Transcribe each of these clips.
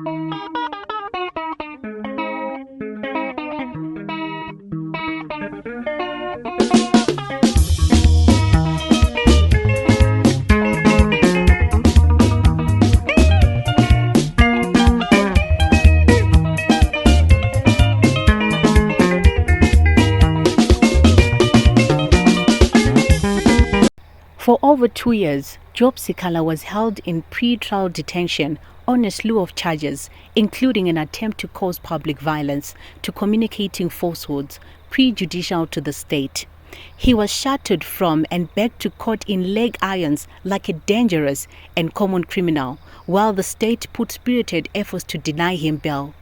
For over 2 years, Job Sikhala was held in pre-trial detention on a slew of charges, including an attempt to cause public violence, to communicating falsehoods prejudicial to the state. He was shuttered from and back to court in leg irons like a dangerous and common criminal, while the state put spirited efforts to deny him bail.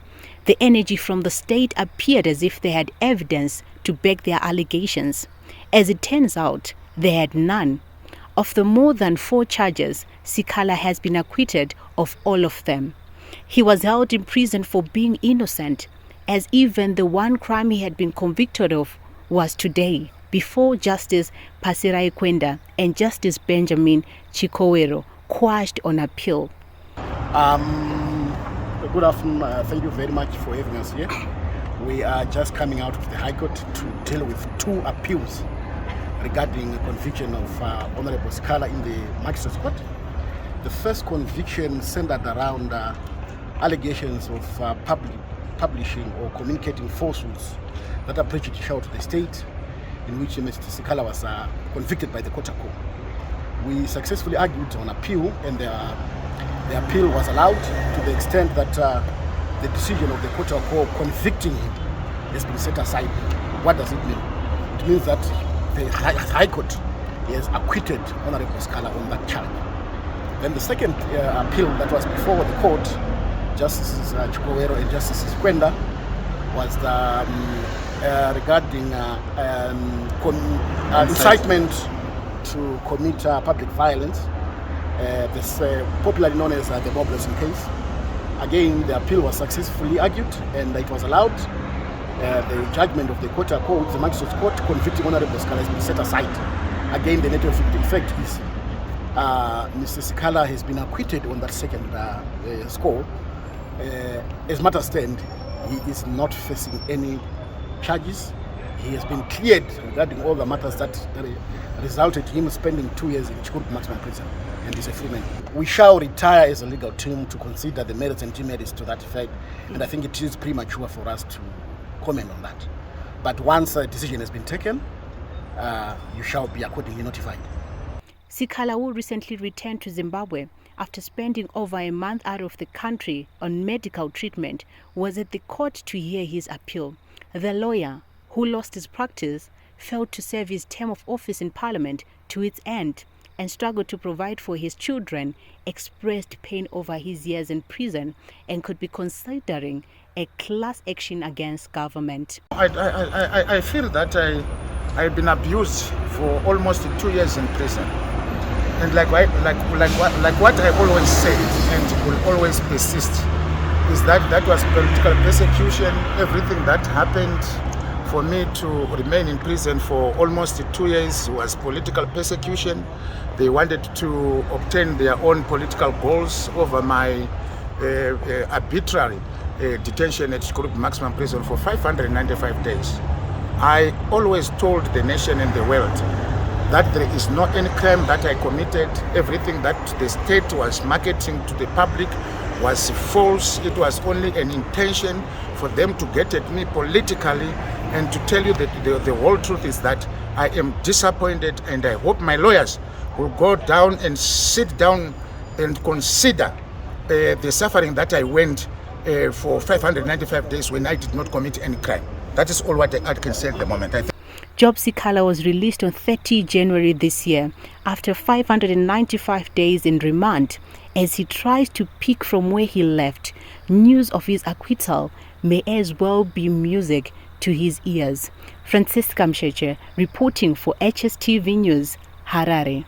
The energy from the state appeared as if they had evidence to back their allegations. As it turns out, they had none. Of the more than 4 charges, Sikhala has been acquitted of all of them. He was held in prison for being innocent, as even the one crime he had been convicted of was today before Justice Pasirai Kwenda and Justice Benjamin Chikowero quashed on appeal. Good afternoon. Thank you very much for having us here. We are just coming out of the High Court to deal with 2 appeals regarding the conviction of Honorable Sikhala in the Magistrate Court. The first conviction centered around allegations of publishing or communicating falsehoods that are prejudicial to the state, in which Mr. Sikhala was convicted by the court. We successfully argued on appeal, and the appeal was allowed to the extent that the decision of the court convicting him has been set aside. What does it mean? It means that the High Court has acquitted Honorable Sikhala on that charge. Then the second appeal that was before the court, Justices Chikowero and Justices Kwenda, was regarding incitement to commit public violence. This popularly known as the Bob Blessing case. Again, the appeal was successfully argued and it was allowed. The judgment of the court, the Magistrate Court, convicting Honorable Sikhala has been set aside. Again, the net effect is Mr. Sikhala has been acquitted on that second score. As matters stand, he is not facing any charges. He has been cleared regarding all the matters that resulted in him spending 2 years in Chivhayo maximum prison, and is a free man. We shall retire as a legal team to consider the merits and demerits to that effect, and I think it is premature for us to comment on that. But once a decision has been taken, you shall be accordingly notified. Sikhala, who recently returned to Zimbabwe after spending over a month out of the country on medical treatment, was at the court to hear his appeal. The lawyer, who lost his practice, failed to serve his term of office in Parliament to its end and struggled to provide for his children, expressed pain over his years in prison and could be considering a class action against government. I feel that I've been abused for almost 2 years in prison. And like what I always said and will always persist is that was political persecution. Everything that happened for me to remain in prison for almost 2 years was political persecution. They wanted to obtain their own political goals over my arbitrary detention at Chivhayo maximum prison for 595 days. I always told the nation and the world that there is no any crime that I committed. Everything that the state was marketing to the public was false. It was only an intention for them to get at me politically. And to tell you that the whole truth is that I am disappointed, and I hope my lawyers will go down and sit down and consider the suffering that I went for 595 days when I did not commit any crime. That is all what I can say at the moment. Job Sikhala was released on 30 January this year after 595 days in remand as he tries to pick from where he left. News of his acquittal may as well be music to his ears. Francisca Msheche reporting for HSTV News, Harare.